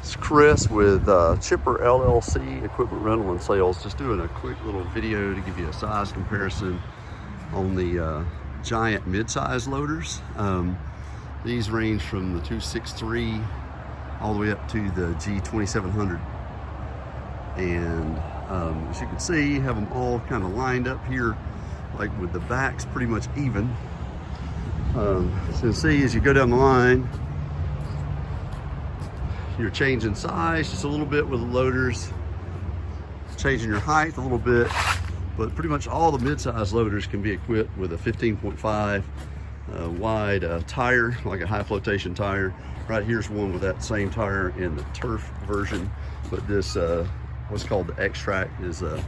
It's Chris with Chipper LLC Equipment Rental and Sales. Just doing a quick little video to give you a size comparison on the giant mid-size loaders. These range from the 263 all the way up to the G2700. And as you can see, you have them all kind of lined up here, like with the backs pretty much even. So you can see as you go down the line, you're changing size just a little bit with the loaders, changing your height a little bit, but pretty much all the mid-size loaders can be equipped with a 15.5 wide tire, like a high flotation tire. Right here's one with that same tire in the turf version, but this what's called the XTRA is a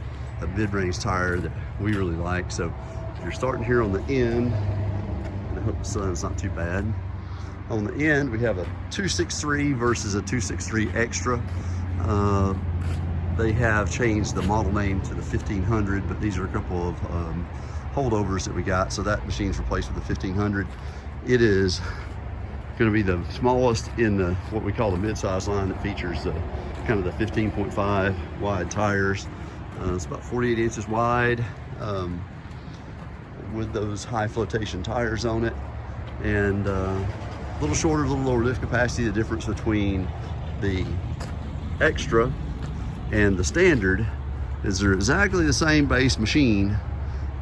mid-range tire that we really like. So if you're starting here on the end, and I hope the sun's not too bad. On the end, we have a 263 versus a 263 XTRA. They have changed the model name to the 1500, but these are a couple of holdovers that we got. So that machine's replaced with the 1500. It is going to be the smallest in the what we call the mid-size line that features kind of the 15.5 wide tires. It's about 48 inches wide with those high flotation tires on it, and a little shorter, a little lower lift capacity. The difference between the XTRA and the standard is they're exactly the same base machine,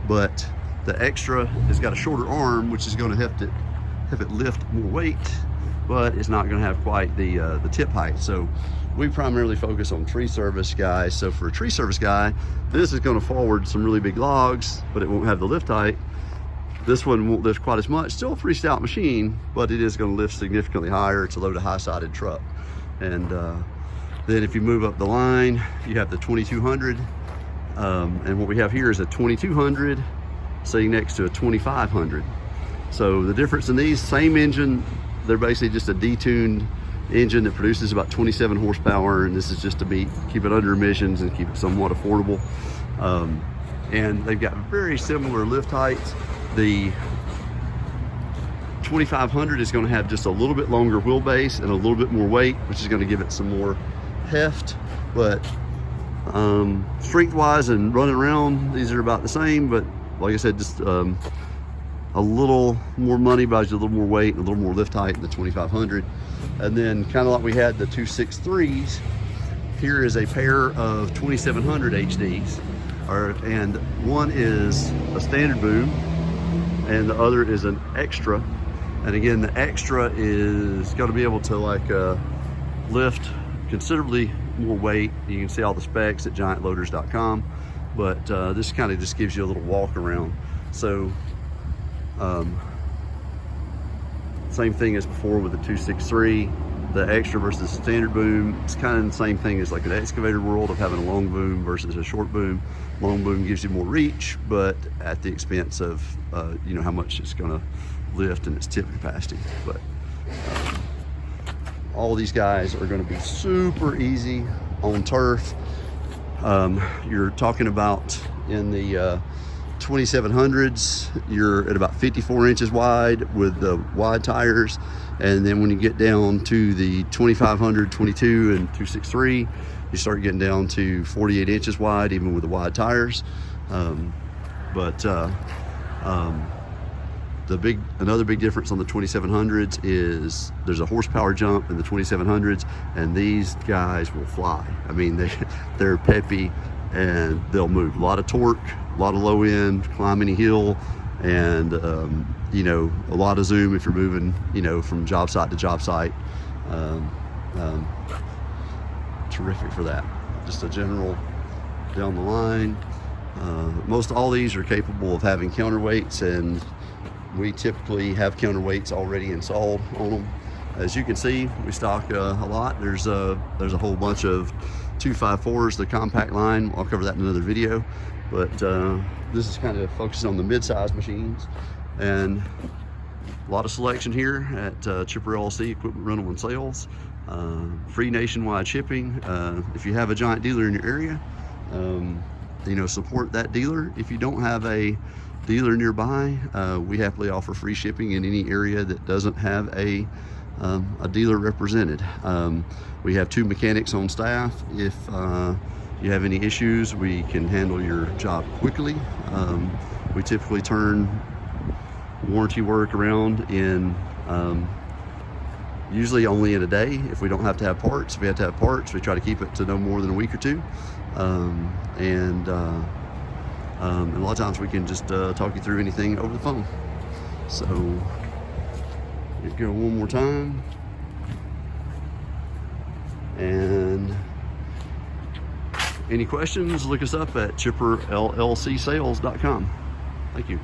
but the XTRA has got a shorter arm, which is going to have it lift more weight, but it's not going to have quite the tip height. So we primarily focus on tree service guys. So for a tree service guy, this is going to forward some really big logs, but it won't have the lift height. This one won't lift quite as much. Still a pretty stout machine, but it is going to lift significantly higher to load a high-sided truck. And then if you move up the line, you have the 2200, and what we have here is a 2200 sitting next to a 2500. So the difference in these, same engine, they're basically just a detuned engine that produces about 27 horsepower, and this is just to keep it under emissions and keep it somewhat affordable. And they've got very similar lift heights. The 2500 is going to have just a little bit longer wheelbase and a little bit more weight, which is going to give it some more heft. But strength-wise and running around, these are about the same. But like I said, just a little more money buys you a little more weight and a little more lift height in the 2500. And then kind of like we had the 263s, here is a pair of 2700 HDs, and one is a standard boom and the other is an XTRA. And again, the XTRA is going to be able to lift considerably more weight. You can see all the specs at giantloaders.com, but this kind of just gives you a little walk around. So same thing as before with the 263, the XTRA versus the standard boom. It's kind of the same thing as like an excavator world of having a long boom versus a short boom. Long boom gives you more reach, but at the expense of you know, how much it's going to lift and its tip capacity. But all these guys are going to be super easy on turf. You're talking about in the 2700s, you're at about 54 inches wide with the wide tires, and then when you get down to the 2500, 22 and 263, you start getting down to 48 inches wide even with the wide tires. Another big difference on the 2700s is there's a horsepower jump in the 2700s, and these guys will fly. I mean, they're peppy and they'll move. A lot of torque, a lot of low end, climb any hill, and you know, a lot of zoom if you're moving, you know, from job site to job site. Terrific for that. Just a general down the line. Most all these are capable of having counterweights, and we typically have counterweights already installed on them. As you can see, we stock a lot. There's a whole bunch of 254s, the compact line. I'll cover that in another video, but this is kind of focusing on the mid-size machines, and a lot of selection here at Chipper LLC Equipment Rental and Sales. Free nationwide shipping. If you have a giant dealer in your area, you know, support that dealer. If you don't have a dealer nearby, we happily offer free shipping in any area that doesn't have a a dealer represented. We have 2 mechanics on staff. If you have any issues, we can handle your job quickly. We typically turn warranty work around in usually only in a day if we don't have to have parts. If we have to have parts, we try to keep it to no more than a week or 2. And a lot of times we can just talk you through anything over the phone. So, here we go one more time. And any questions, look us up at chipperllcsales.com. Thank you.